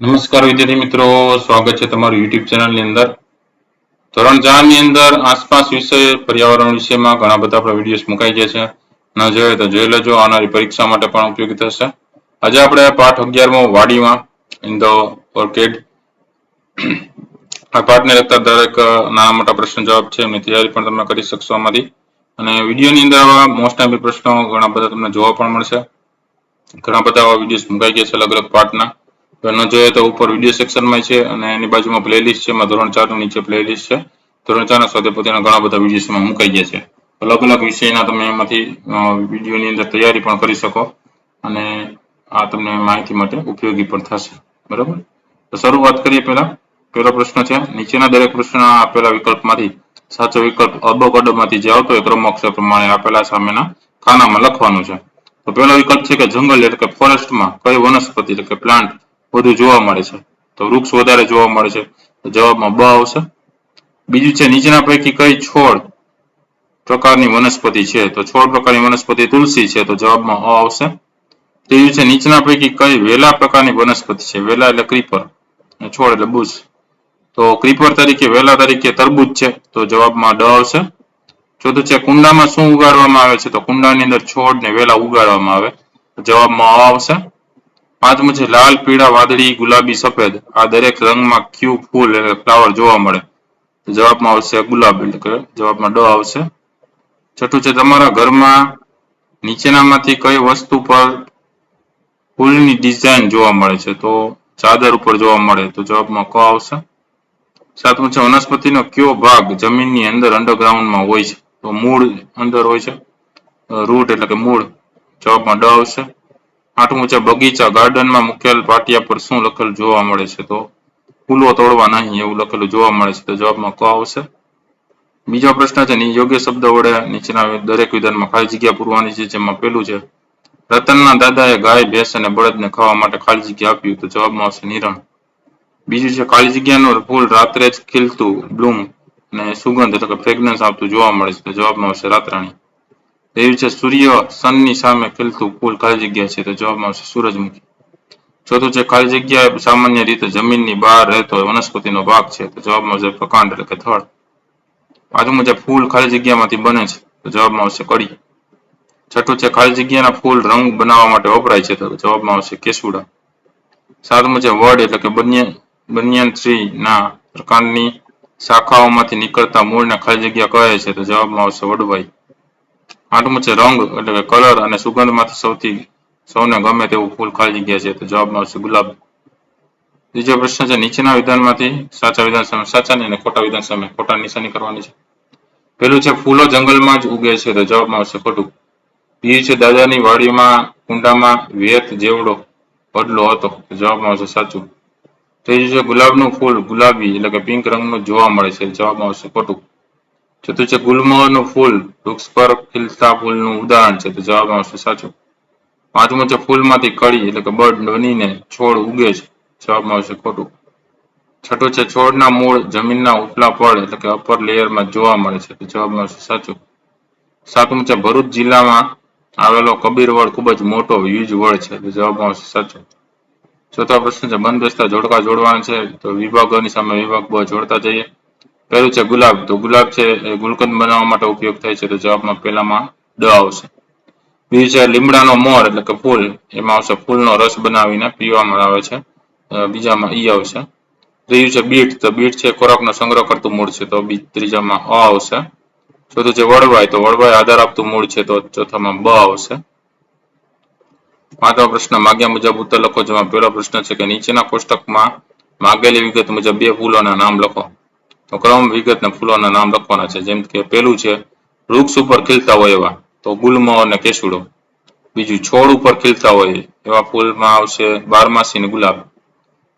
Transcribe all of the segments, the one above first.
નમસ્કાર વિદ્યાર્થી મિત્રો, સ્વાગત છે તમારું યુટ્યુબ ચેનલની અંદર. ધોરણ 4 ની અંદર આસપાસ વિષય પર્યાવરણ વિષયમાં ઘણા બધા આપણા વિડીયોઝ મુકાઈ ગયા છે. ન જોઈએ તો જોઈ લેજો, આવનારી પરીક્ષા માટે પણ ઉપયોગી થશે. આજે આપણે પાઠ 11મો વાડીમાં ઇન ધ ઓર્કિડ આ પાઠને લગતા દરેક નાના મોટા પ્રશ્ન જવાબ છે એમની તૈયારી પણ તમે કરી શકશો આમાંથી. અને વિડીયોની અંદર આવા મોસ્ટ એમપી પ્રશ્નો ઘણા બધા તમને જોવા પણ મળશે. ઘણા બધા આવા વિડીયોઝ મુકાઈ ગયા છે અલગ અલગ પાઠના. ન જોઈએ તો ઉપર વિડીયો સેક્શનમાં છે અને એની બાજુમાં પ્લેલિસ્ટ છે. એમાં ધોરણ 4 ની નીચે પ્લેલિસ્ટ છે. ધોરણ 4 ના સ્વાધ્યાયપોથીના ઘણા બધા વિડીયોઝમાં મુકાઈ ગયા છે. અલગ અલગ વિષયના તમે એમાંથી વિડીયોની અંદર તૈયારી પણ કરી શકો અને આ તમને માહિતી માટે ઉપયોગી પણ થશે. બરાબર, તો શરૂઆત કરીએ. પહેલો પ્રશ્ન છે, નીચેના દરેક પ્રશ્નના આપેલા વિકલ્પમાંથી સાચો વિકલ્પ અબકડમાંથી જે આવતો હોય ક્રમ અક્ષર પ્રમાણે આપેલા સામેના ખાનામાં લખવાનું છે. તો પહેલો વિકલ્પ છે કે જંગલ એટલે કે ફોરેસ્ટમાં કઈ વનસ્પતિ એટલે કે પ્લાન્ટ વધુ જોવા મળે છે? તો વૃક્ષ વધારે જોવા મળે છે, તો જવાબમાં બ આવશે. બીજું છે, નીચેના પૈકી કઈ છોડ પ્રકારની વનસ્પતિ છે? તો છોડ પ્રકારની વનસ્પતિ તુલસી છે, તો જવાબમાં અ આવશે. ત્રીજું છે, નીચેના પૈકી કઈ વેલા પ્રકારની વનસ્પતિ છે? વેલા એટલે ક્રીપર, છોડ એટલે બુશ. તો ક્રીપર તરીકે વેલા તરીકે તરબૂચ છે, તો જવાબમાં ડ આવશે. ચોથું છે, કુંડામાં શું ઉગાડવામાં આવે છે? તો કુંડાની અંદર છોડ ને વેલા ઉગાડવામાં આવે, જવાબમાં અ આવશે. પાંચમું છે, લાલ, પીળા, વાદળી, ગુલાબી, સફેદ આ દરેક રંગમાં કયું ફૂલ એટલે ફ્લાવર જોવા મળે? જવાબમાં આવશે ગુલાબ, એટલે કે જવાબમાં ડ આવશે. છઠ્ઠું છે, તમારા ઘરમાં નીચેનામાંથી કઈ વસ્તુ પર ફૂલની ડિઝાઇન જોવા મળે છે? તો ચાદર ઉપર જોવા મળે, તો જવાબમાં ક આવશે. સાતમું છે, વનસ્પતિનો કયો ભાગ જમીનની અંદર અંડરગ્રાઉન્ડમાં હોય છે? તો મૂળ અંદર હોય છે, રૂટ એટલે કે મૂળ, જવાબમાં ડ આવશે. આઠમું છે, બગીચા ગાર્ડનમાં મુકેલ પાટિયા પર શું લખેલું જોવા મળે છે? તો ફૂલો તોડવા નહીં એવું લખેલું જોવા મળે છે, તો જવાબમાં ક આવશે. બીજો પ્રશ્ન છે, યોગ્ય શબ્દ વડે નીચેના દરેક વિધાનમાં ખાલી જગ્યા પૂરવાની છે. જેમાં પેલું છે, રતનના દાદાએ ગાય, ભેંસ અને બળદને ખાવા માટે ખાલી જગ્યા આપ્યું, તો જવાબમાં આવશે નિરણ. બીજું છે, ખાલી જગ્યાનું ફૂલ રાત્રે જ ખીલતું બ્લૂમ અને સુગંધ એટલે કે ફ્રેગ્રન્સ આપતું જોવા મળે છે, તો જવાબમાં આવશે રાતરાણી. ત્રીજું છે, સૂર્ય સનની સામે ખીલતું ફૂલ ખાલી જગ્યા છે, તો જવાબમાં આવશે સૂરજમુખી. ચોથું છે, ખાલી જગ્યા સામાન્ય રીતે જમીનની બહાર રહેતો વનસ્પતિનો ભાગ છે, તો જવાબમાં આવશે પ્રકાંડ એટલે કે થડ. પાંચમું છે, ફૂલ ખાલી જગ્યામાંથી બને છે, તો જવાબમાં આવશે કળી. છઠ્ઠું છે, ખાલી જગ્યાના ફૂલ રંગ બનાવવા માટે વપરાય છે, તો જવાબમાં આવશે કેસુડા. સાતમું છે, વડ એટલે કે બનિયન ટ્રી ના પ્રકાંડની શાખાઓમાંથી નીકળતા મૂળને ખાલી જગ્યા કહે છે, તો જવાબમાં આવશે વડવાઈ. આઠમું છે, રંગ એટલે કે કલર અને સુગંધમાંથી સૌને ગમે તેવું ફૂલ ખાલી જગ્યા છે, તો જવાબમાં આવશે ગુલાબ. ત્રીજો પ્રશ્ન છે, નીચેના વિધાનમાંથી સાચા વિધાન સામે સાચાની અને ખોટા વિધાન સામે ખોટા નિશાની કરવાની છે. પેલું છે, ફૂલો જંગલમાં જ ઉગે છે, તો જવાબમાં આવશે ખોટું. બીજું છે, દાદાની વાડીમાં કુંડામાં વેત જેવડો વડલો હતો, તો જવાબમાં આવશે સાચું. ત્રીજું છે, ગુલાબનું ફૂલ ગુલાબી એટલે કે પિંક રંગનું જોવા મળે છે, જવાબમાં આવશે ખોટું. ચોથું છે, ગુલમોહરનું ફૂલ વૃક્ષ પર ખીલતા ફૂલનું ઉદાહરણ છે, તો જવાબમાં આવશે સાચું. પાંચમું છે, ફૂલમાંથી કળી એટલે કે બડ બનીને છોડ ઉગે છે, જવાબમાં આવશે ખોટું. છઠ્ઠું છે, છોડના મૂળ જમીનના ઉપલા પડ એટલે કે અપર લેયરમાં જોવા મળે છે, તો જવાબમાં આવશે સાચું. સાતમું છે, ભરૂચ જિલ્લામાં આવેલો કબીરવડ ખૂબ જ મોટો હ્યુજ વડ છે, તો જવાબમાં આવશે સાચું. ચોથો પ્રશ્ન છે, બંધ બેસતા જોડકા જોડવાના છે, તો વિભાગોની સામે વિભાગ બ જોડતા જઈએ. પહેલું છે, ગુલાબ, તો ગુલાબ છે એ ગુલકંદ બનાવવા માટે ઉપયોગ થાય છે, તો જવાબમાં પહેલામાં ડ આવશે. બીજું છે, લીમડાનો મોર એટલે કે ફૂલ, એમાં આવશે ફૂલનો રસ બનાવીને પીવામાં આવે છે, બીજામાં ઈ આવશે. ત્રીજું છે, બીટ, તો બીટ છે ખોરાકનો સંગ્રહ કરતું મૂળ છે, તો ત્રીજામાં અ આવશે. ચોથું છે, વળવાય, તો વળવાય આધાર આપતું મૂળ છે, તો ચોથામાં બ આવશે. પાંચમો પ્રશ્ન, માગ્યા મુજબ ઉત્તર લખો. જેમાં પહેલો પ્રશ્ન છે કે નીચેના કોષ્ટકમાં માગેલી વિગત મુજબ બે ફૂલોના નામ લખો. તો ક્રમ વિગત ને ફૂલોના નામ લખવાના છે. જેમ કે પેલું છે, વૃક્ષ ઉપર ખીલતા હોય એવા, તો ગુલમોહર અને કેસુડો. બીજું, છોડ ઉપર ખીલતા હોય એવા ફૂલમાં આવશે બારમાસી ને ગુલાબ.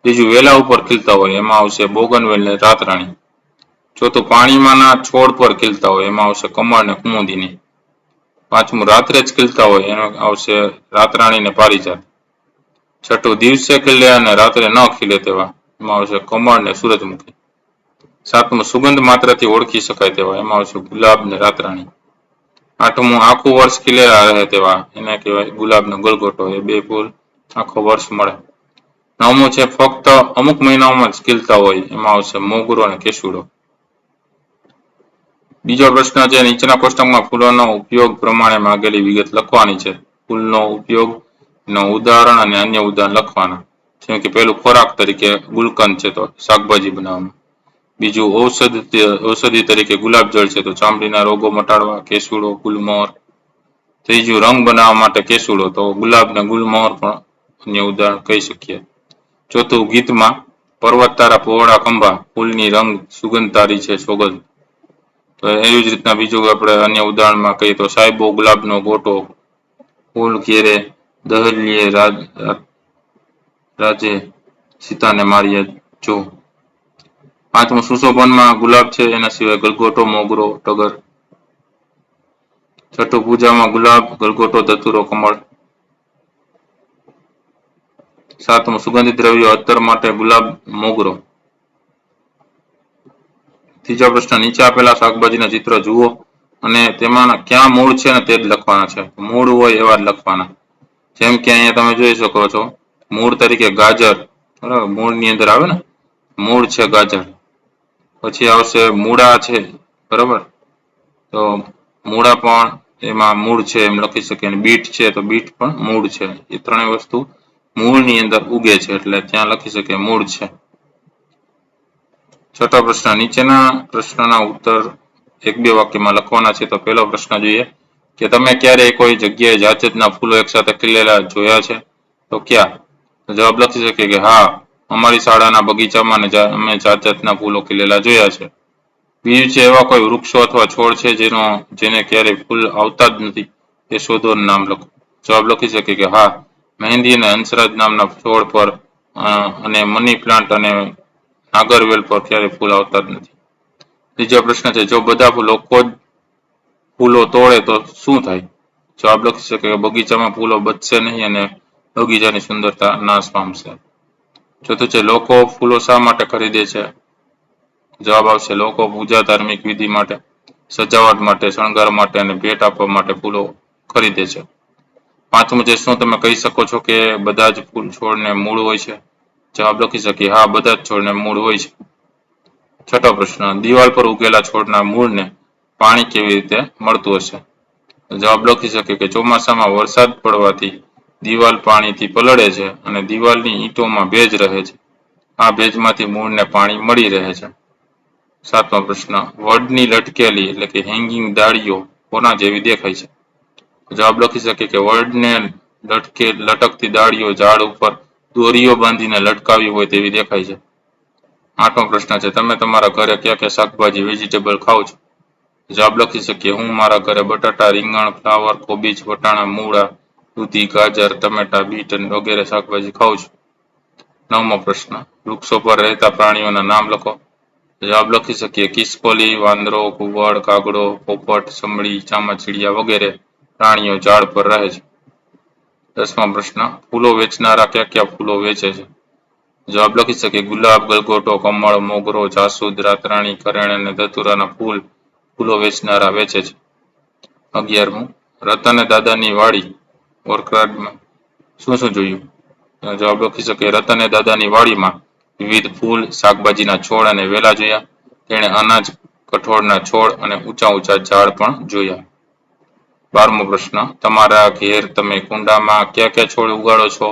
ત્રીજું, વેલા ઉપર ખીલતા હોય એમાં આવશે બોગનવેલ ને રાતરાણી. ચોથું, પાણીમાંના છોડ પર ખીલતા હોય એમાં આવશે કમળ ને કુમુદિની. પાંચમું, રાત્રે જ ખીલતા હોય એમાં આવશે રાતરાણી ને પારિજાત. છઠ્ઠું, દિવસે ખીલે અને રાત્રે ન ખીલે તેવા એમાં આવશે કમળ ને સૂરજમુખી. સાતમું, સુગંધ માત્રથી ઓળખી શકાય તેવા એમાં આવશે ગુલાબ ને રાતરાણી. આઠમું, આખું વર્ષ ખીલેલા રહે તેવા એને કહેવાય ગુલાબ ને ગલગોટો. એ બે ફૂલ આખો વર્ષ મળે. 9મું છે ફક્ત અમુક મહિનાઓમાં જ ખીલતા હોય, એમાં આવશે મોગરો અને કેસુડો. બીજો પ્રશ્ન છે નીચેના કોષ્ટકમાં ફૂલોનો ઉપયોગ પ્રમાણે માંગેલી વિગત લખવાની છે. ફૂલનો ઉપયોગ નો ઉદાહરણ અને અન્ય ઉદાહરણ લખવાના. જેમ કે પહેલું ખોરાક તરીકે ગુલકંદ છે તો શાકભાજી બનાવવામાં. બીજું ઔષધિ તરીકે ગુલાબજળ છે તો ચામડીના રોગો મટાડવા, કેસુડો, ગુલમોહર. ત્રીજું રંગ બનાવવા માટે કેસુડો તો ગુલાબ ને ગુલમોહર પણ અન્ય ઉદાહરણ કહી શકીએ. ચોથું ગીતમાં પર્વત તારા પહોળા ખંભા, ફૂલની રંગ સુગંધધારી છે સોગંદ. તો એવી જ રીતના બીજું આપણે અન્ય ઉદાહરણમાં કહીએ તો સાહેબો ગુલાબનો ગોટો, ફૂલ ઘેરે દહલીએ રાજે સીતાને માર્યા જો. પાંચમું સુશોભનમાં ગુલાબ છે એના સિવાય ગલગોટો, મોગરો, ટગર. છઠ્ઠું પૂજામાં ગુલાબ, ગલગોટો, ધતુરો, કમળ. સાતમું સુગંધિત દ્રવ્યો અત્તર માટે ગુલાબ, મોગરો. ત્રીજો પ્રશ્ન નીચે આપેલા શાકભાજીના ચિત્ર જુઓ અને તેમાંના ક્યાં મૂળ છે ને તે જ લખવાના છે. મૂળ હોય એવા જ લખવાના. જેમ કે અહીંયા તમે જોઈ શકો છો મૂળ તરીકે ગાજર, બરાબર, મૂળની અંદર આવે ને, મૂળ છે ગાજર. પછી આવશે મૂળા છે, બરાબર, તો મૂળા પણ એમાં મૂળ છે એમ લખી શકીએ. અને બીટ છે તો બીટ પણ મૂળ છે. એ ત્રણેય વસ્તુ મૂળની અંદર ઉગે છે એટલે ત્યાં લખી શકીએ મૂળ છે. છઠ્ઠો પ્રશ્ન નીચેના પ્રશ્નના ઉત્તર એક બે વાક્યમાં લખવાના છે. તો પહેલો પ્રશ્ન જોઈએ કે તમે ક્યારેય કોઈ જગ્યાએ જાતજાતના ફૂલો એકસાથે ખીલેલા જોયા છે? તો ક્યાં? તો જવાબ લખી શકીએ કે હા, અમારી શાળાના બગીચામાં અમે જાતજાતના ફૂલો ખીલેલા જોયા છે. બીજું છે એવા કોઈ વૃક્ષો અથવા છોડ છે જેને ક્યારેય ફૂલ આવતા જ નથી, એ શોધો નામ લખો. જવાબ લખી શકીએ કે હા, મહેંદી અને હંસરાજ નામના છોડ પર અને મની પ્લાન્ટ અને નાગરવેલ પર ક્યારેય ફૂલ આવતા જ નથી. ત્રીજો પ્રશ્ન છે જો બધા લોકો જ ફૂલો તોડે તો શું થાય? જવાબ લખી શકે કે બગીચામાં ફૂલો બચશે નહીં અને બગીચાની સુંદરતા નાશ પામશે. ચોથું છે લોકો ફૂલો શા માટે ખરીદે છે? જવાબ આવશે લોકો પૂજા, ધાર્મિક વિધિ માટે, સજાવટ માટે, શણગાર માટે અને ભેટ આપવા માટે ફૂલો ખરીદે છે. પાંચમું છે શું તમે કહી શકો છો કે બધા જ ફૂલ છોડને મૂળ હોય છે? જવાબ લખી શકીએ હા, બધા જ છોડને મૂળ હોય છે. છઠ્ઠો પ્રશ્ન દિવાલ પર ઉગેલા છોડના મૂળને પાણી કેવી રીતે મળતું હશે? જવાબ લખી શકીએ કે ચોમાસામાં વરસાદ પડવાથી દિવાલ પાણીથી પલળે છે અને દિવાલની ઈંટોમાં ભેજ રહે છે. આ ભેજમાંથી મૂળને પાણી મળી રહે છે. સાતમો પ્રશ્ન વડની લટકેલી એટલે કે હેંગિંગ ડાળીઓ કોના જેવી દેખાય છે? જવાબ લખી શકીએ કે વડને લટકતી ડાળીઓ ઝાડ ઉપર દોરીઓ બાંધીને લટકાવી હોય તેવી દેખાય છે. આઠમો પ્રશ્ન છે તમે તમારા ઘરે ક્યાં ક્યાં શાકભાજી વેજીટેબલ ખાઓ છો? જવાબ લખી શકીએ હું મારા ઘરે બટાટા, રીંગણ, ફ્લાવર, કોબીજ, વટાણા, મૂળા, દૂધી, ગાજર, ટમેટા, બીટ વગેરે શાકભાજી ખાઉં છું. નવમો પ્રશ્ન વૃક્ષો પર રહેતા પ્રાણીઓના નામ લખો. જવાબ લખી શકીએ કિસકોલી, વાંદરો, કુવડ, કાગડો, પોપટ, સમડી, ચામાચીડિયા વગેરે પ્રાણીઓ ઝાડ પર રહે છે. દસમો પ્રશ્ન ફૂલો વેચનારા ક્યાં ક્યાં ફૂલો વેચે છે? જવાબ લખી શકીએ ગુલાબ, ગલગોટો, કમળ, મોગરો, જાસૂદ, રાતરાણી, કરેણ અને ધતુરાના ફૂલો વેચનારા વેચે છે. 11મું રતન દાદાની વાડી ઓર્કિડમાં શું શું જોયું? જવાબ લખી શકીએ રતને દાદાની વાડીમાં વિવિધ ફૂલ, શાકભાજીના છોડ અને વેલા જોયા. તેણે અનાજ, કઠોળના છોડ અને ઊંચા ઊંચા ઝાડ પણ જોયા. 12મો પ્રશ્ન તમારા ઘેર તમે કુંડામાં કયા કયા છોડ ઉગાડો છો?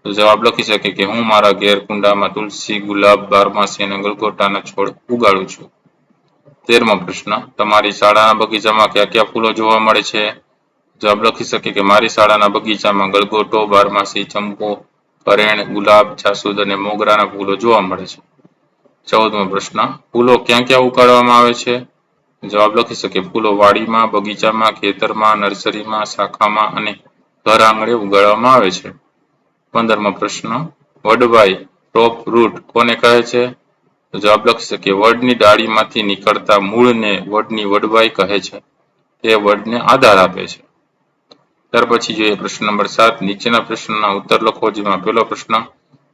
તો જવાબ લખી શકે કે હું મારા ઘેર કુંડામાં તુલસી, ગુલાબ, બારમાસી અને ગલગોટાના છોડ ઉગાડું છું. 13મો પ્રશ્ન તમારી શાળાના બગીચામાં કયા કયા ફૂલો જોવા મળે છે? જવાબ લખી શકે કે મારી શાળાના બગીચામાં ગલગોટો, બારમાસી, ચંપો, કરેણ, ગુલાબ, જાસૂદ અને મોગરાના ફૂલો જોવા મળે છે. 14મો પ્રશ્ન ફૂલો ક્યાં ક્યાં ઉગાડવામાં આવે છે? જવાબ લખી શકે ફૂલો વાડીમાં, બગીચામાં, ખેતરમાં, નર્સરીમાં, શાખામાં અને ઘર આંગણે ઉગાડવામાં આવે છે. 15મો પ્રશ્ન વડવાઈ ટોપ રૂટ કોને કહે છે? જવાબ લખી શકીએ વડની ડાળીમાંથી નીકળતા મૂળને વડની વડવાઈ કહે છે. તે વડને આધાર આપે છે. ત્યાર પછી જોઈએ પ્રશ્ન નંબર 7 નીચેના પ્રશ્નના ઉત્તર લખો. જેમાં પહેલો પ્રશ્ન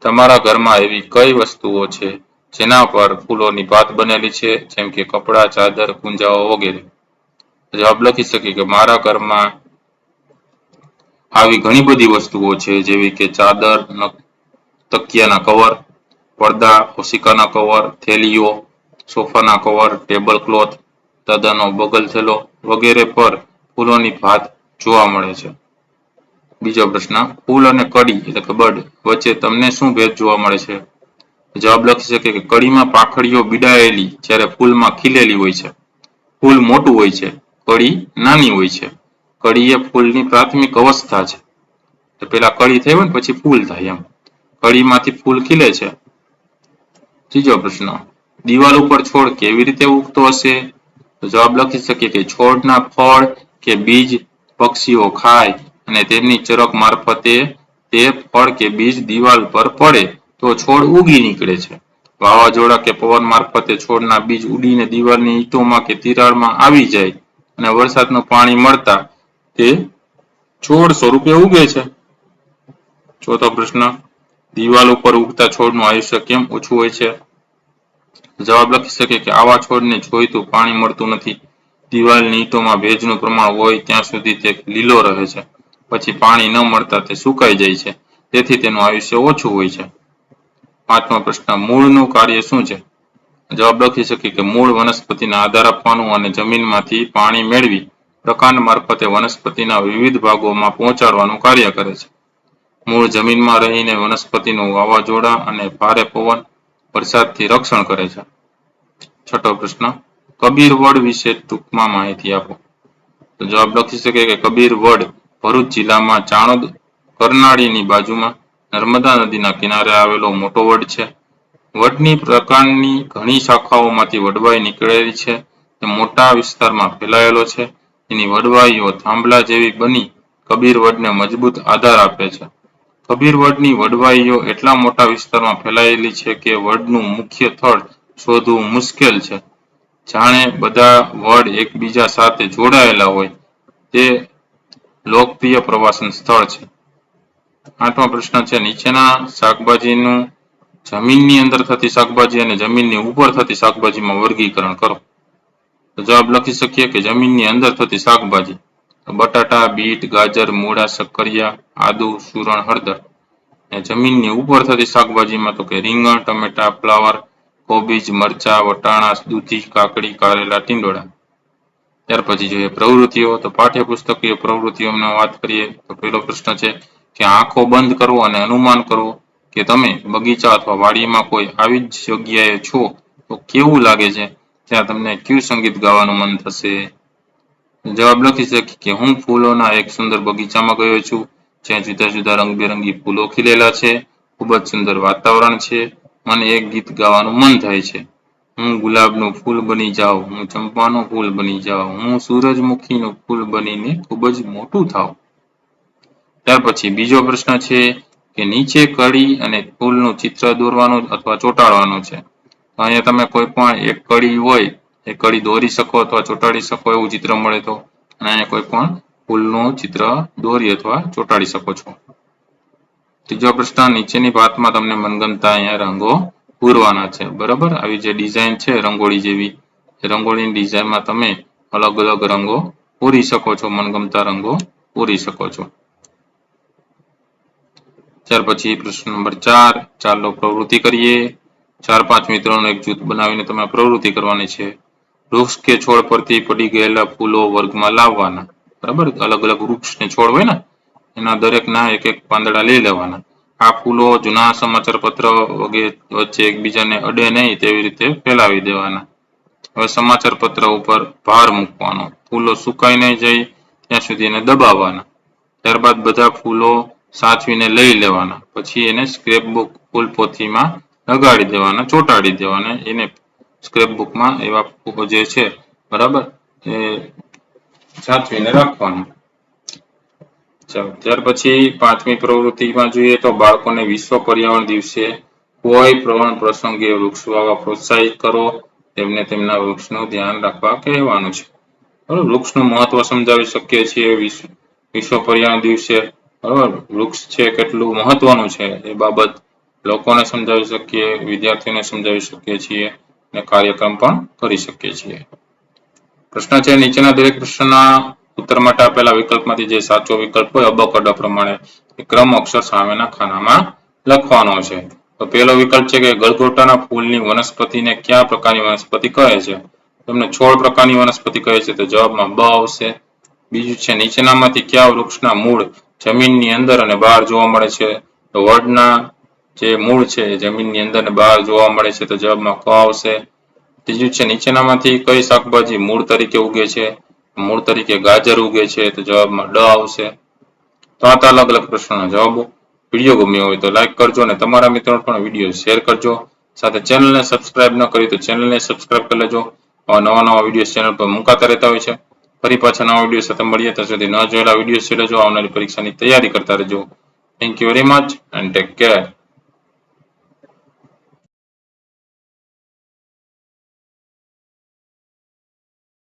તમારા ઘરમાં એવી કઈ વસ્તુઓ છે જેના પર ફૂલોની ભાત બનેલી છે જેમ કે કપડાં, ચાદર, કુંજાઓ વગેરે? જવાબ લખી શકીએ કે મારા ઘરમાં આવી ઘણી બધી વસ્તુઓ છે જેવી કે ચાદર, તકિયાના કવર, પડદા, ઓશિકાના કવર, થેલીઓ, સોફાના કવર, ટેબલ ક્લોથ, દાદાનો બગલ થેલો વગેરે પર ફૂલોની ભાત જોવા મળે છે. બીજો પ્રશ્ન, ફૂલ અને કળી એટલે કે બડ વચ્ચે તમને શું ભેદ જોવા મળે છે? જવાબ લખી શકે કે કળીમાં પાંખડીઓ બીડાયેલી જ્યારે ફૂલમાં ખીલેલી હોય છે. ફૂલ મોટું હોય છે, કળી નાની હોય છે. કળી એ ફૂલની પ્રાથમિક અવસ્થા છે. તો પેલા કળી થઈ હોય ને પછી ફૂલ થાય એમ. કળીમાંથી ફૂલ ખીલે છે. ત્રીજો પ્રશ્ન, દિવાલ ઉપર છોડ કેવી રીતે ઉગતો હશે? તો જવાબ લખી શકીએ કે છોડના ફળ કે બીજ પક્ષીઓ ખાય અને તેમની ચરક મારફતે તે ફળ કે બીજ દિવાલ પર પડે તો છોડ ઉગી નીકળે છે. વાવાઝોડા કે પવન મારફતે છોડના બીજ ઉડીને દિવાલની ઈંટોમાં કે તિરાડમાં આવી જાય અને વરસાદનું પાણી મળતા તે છોડ સ્વરૂપે ઉગે છે. ચોથો પ્રશ્ન, દિવાલ ઉપર ઉગતા છોડનું આયુષ્ય કેમ ઓછું હોય છે? જવાબ લખી શકે કે આવા છોડને જોઈતું પાણી મળતું નથી. દિવાલની ઈંટોમાં ભેજનું પ્રમાણ હોય ત્યાં સુધી તે લીલો રહે છે. પછી પાણી ન મળતા તે સુકાઈ જાય છે. તેથી તેનું આયુષ્ય ઓછું હોય છે. પાંચમો પ્રશ્ન, મૂળનું કાર્ય શું છે? જવાબ લખી શકીએ કે મૂળ વનસ્પતિને આધાર આપવાનું અને જમીનમાંથી પાણી મેળવી પ્રકાંડ મારફતે વનસ્પતિના વિવિધ ભાગોમાં પહોંચાડવાનું કાર્ય કરે છે. મૂળ જમીનમાં રહીને વનસ્પતિનું વાવાઝોડા અને ભારે પવન વરસાદથી રક્ષણ કરે છે. છઠ્ઠો પ્રશ્ન, કબીર વડ વિશે ટૂંકમાં માહિતી આપો. તો જવાબ લખી શકે કે કબીર વડ ભરૂચ જિલ્લામાં ચાણોદ કરનાળીની બાજુમાં નર્મદા નદીના કિનારે આવેલો મોટો વડ છે. વડની પ્રકાંડની ઘણી શાખાઓમાંથી વડવાઈ નીકળેલી છે. તે મોટા વિસ્તારમાં ફેલાયેલો છે. એની વડવાઈઓ થાંભલા જેવી બની કબીર વડને મજબૂત આધાર આપે છે. કબીર વડની વડવાઈઓ એટલા મોટા વિસ્તારમાં ફેલાયેલી છે કે વડનું મુખ્ય થડ શોધવું મુશ્કેલ છે. જાણે બધા વડ એકબીજા સાથે જોડાયેલા હોય તે લોકપ્રિય પ્રવાસન સ્થળ છે. આઠમો પ્રશ્ન છે, નીચેના શાકભાજીનું જમીનની અંદર થતી શાકભાજી અને જમીનની ઉપર થતી શાકભાજીમાં વર્ગીકરણ કરો. તો જવાબ લખી શકીએ કે જમીનની અંદર થતી શાકભાજી બટાટા, બીટ, ગાજર, મૂળા, શક્કરિયા, આદુ, સુરણ, હળદર. અને જમીનની ઉપર થતી શાકભાજીમાં તો કે રીંગણ, ટમેટા, ફ્લાવર, કોબીજ, મરચા, વટાણા, દૂધી, કાકડી, કારેલા, ટીંડોળા. ત્યાર પછી જોઈએ પ્રવૃત્તિઓ. તો પાઠ્યપુસ્તકીય પ્રવૃત્તિઓનો વાત કરીએ તો પહેલો પ્રશ્ન છે કે આંખો બંધ કરો અને અનુમાન કરો કે તમે બગીચા અથવા વાડીમાં કોઈ આવી જ જગ્યાએ છો તો કેવું લાગે છે? ત્યાં તમને કયું સંગીત ગાવાનું મન થશે? જવાબ લખી શકીએ કે હું ફૂલોના એક સુંદર બગીચામાં ગયો છું જ્યાં જુદા જુદા રંગબેરંગી ફૂલો ખીલેલા છે. ખૂબ જ સુંદર વાતાવરણ છે. મને એક ગીત ગાવાનું મન થાય છે. હું ગુલાબનું ફૂલ બની જાઉં, હું ચંપાનું ફૂલ બની જાઉં, હું સૂરજમુખીનું ફૂલ બનીને ખૂબ જ મોટું થાઉં. ત્યાર પછી બીજો પ્રશ્ન છે કે નીચે કળી અને ફૂલનું ચિત્ર દોરવાનું અથવા ચોંટાડવાનું છે. તો અહીંયા તમે કોઈ પણ એક કળી હોય એ કળી દોરી શકો અથવા ચોંટાડી શકો એવું ચિત્ર મળે તો, અને અહીંયા કોઈ પણ ફૂલનું ચિત્ર દોરી અથવા ચોંટાડી શકો છો. ત્રીજો પ્રશ્ન, નીચેની ભાતમાં તમને મનગમતા અહીંયા રંગો પૂરવાના છે. બરાબર, આવી જે ડિઝાઇન છે રંગોળી જેવી, એ રંગોળીની ડિઝાઇનમાં તમે અલગ અલગ રંગો પૂરી શકો છો, મનગમતા રંગો પૂરી શકો છો. ત્યાર પછી પ્રશ્ન નંબર 4, ચાલો પ્રવૃત્તિ કરીએ. 4-5 મિત્રોનું એક જૂથ બનાવીને તમે પ્રવૃત્તિ કરવાની છે. વૃક્ષ કે છોડ પરથી પડી ગયેલા ફૂલો વર્ગમાં લાવવાના. બરાબર, અલગ અલગ વૃક્ષ ને છોડ હોય ને એના દરેકના એક એક પાંદડા લઈ લેવાના. આ ફૂલો જૂના સમાચાર પત્ર વગેરે વચ્ચે એકબીજાને અડે નહીં તેવી રીતે ફેલાવી દેવાના. હવે સમાચાર પત્ર ઉપર ભાર મૂકવાનો. ફૂલો સુકાઈ નહીં જાય ત્યાં સુધી એને દબાવવાના. ત્યારબાદ બધા ફૂલો સાચવીને લઈ લેવાના. પછી એને સ્ક્રેપબુક ફૂલપોથીમાં લગાડી દેવાના, ચોંટાડી દેવાના. એને સ્ક્રેપબુકમાં એવા ફૂલો જે છે બરાબર એ સાચવીને રાખવાનું. ચાલો, ત્યાર પછી 5મી પ્રવૃત્તિમાં જોઈએ તો બાળકોને વિશ્વ પર્યાવરણ દિવસે કોઈ પણ પ્રસંગે વૃક્ષ વાવવા પ્રોત્સાહિત કરો. તેમને તેમના વૃક્ષનું ધ્યાન રાખવા કહેવાનું છે. બરાબર, વૃક્ષનું મહત્વ સમજાવી શકીએ છીએ વિશ્વ પર્યાવરણ દિવસે. બરાબર, વૃક્ષ છે કેટલું મહત્વનું છે એ બાબત લોકોને સમજાવી શકીએ, વિદ્યાર્થીઓને સમજાવી શકીએ છીએ અને કાર્યક્રમ પણ કરી શકીએ છીએ. પ્રશ્ન છે, નીચેના દરેક પ્રશ્નના ઉત્તર માટે આપેલા વિકલ્પમાંથી જે સાચો વિકલ્પ હોય અબકડા પ્રમાણે ક્રમ અક્ષર સામેના ખાનામાં લખવાનો છે. તો પહેલો વિકલ્પ છે કે ગલગોટાના ફૂલની વનસ્પતિને કયા પ્રકારની વનસ્પતિ કહે છે? તમને છોડ પ્રકારની વનસ્પતિ કહે છે તો જવાબમાં બ આવશે. બીજું છે નીચેનામાંથી કયા વૃક્ષના મૂળ જમીનની અંદર અને બહાર જોવા મળે છે? તો વડના જે મૂળ છે એ જમીનની અંદર અને બહાર જોવા મળે છે તો જવાબમાં ક આવશે. ત્રીજું છે નીચેનામાંથી કઈ શાકભાજી મૂળ તરીકે ઉગે છે? મૂળ તરીકે ગાજર ઉગે છે તો જવાબમાં ડ આવશે. તો આ હતા અલગ અલગ પ્રશ્નોના જવાબો. વિડીયો ગમ્યો હોય તો લાઈક કરજો અને તમારા મિત્રોને પણ વિડીયો શેર કરજો. સાથે ચેનલને સબસ્ક્રાઇબ ન કરી તો ચેનલને સબસ્ક્રાઇબ કરી લેજો. નવા વિડીયો ચેનલ પર મુકાતા રહેતા હોય છે. ફરી પાછા નવા વિડીયો સાથે મળીએ. ત્યાં સુધી ન જોયેલા વિડીયો છે લેજો. આવનારી પરીક્ષાની તૈયારી કરતા રહેજો. Thank you very much and take care.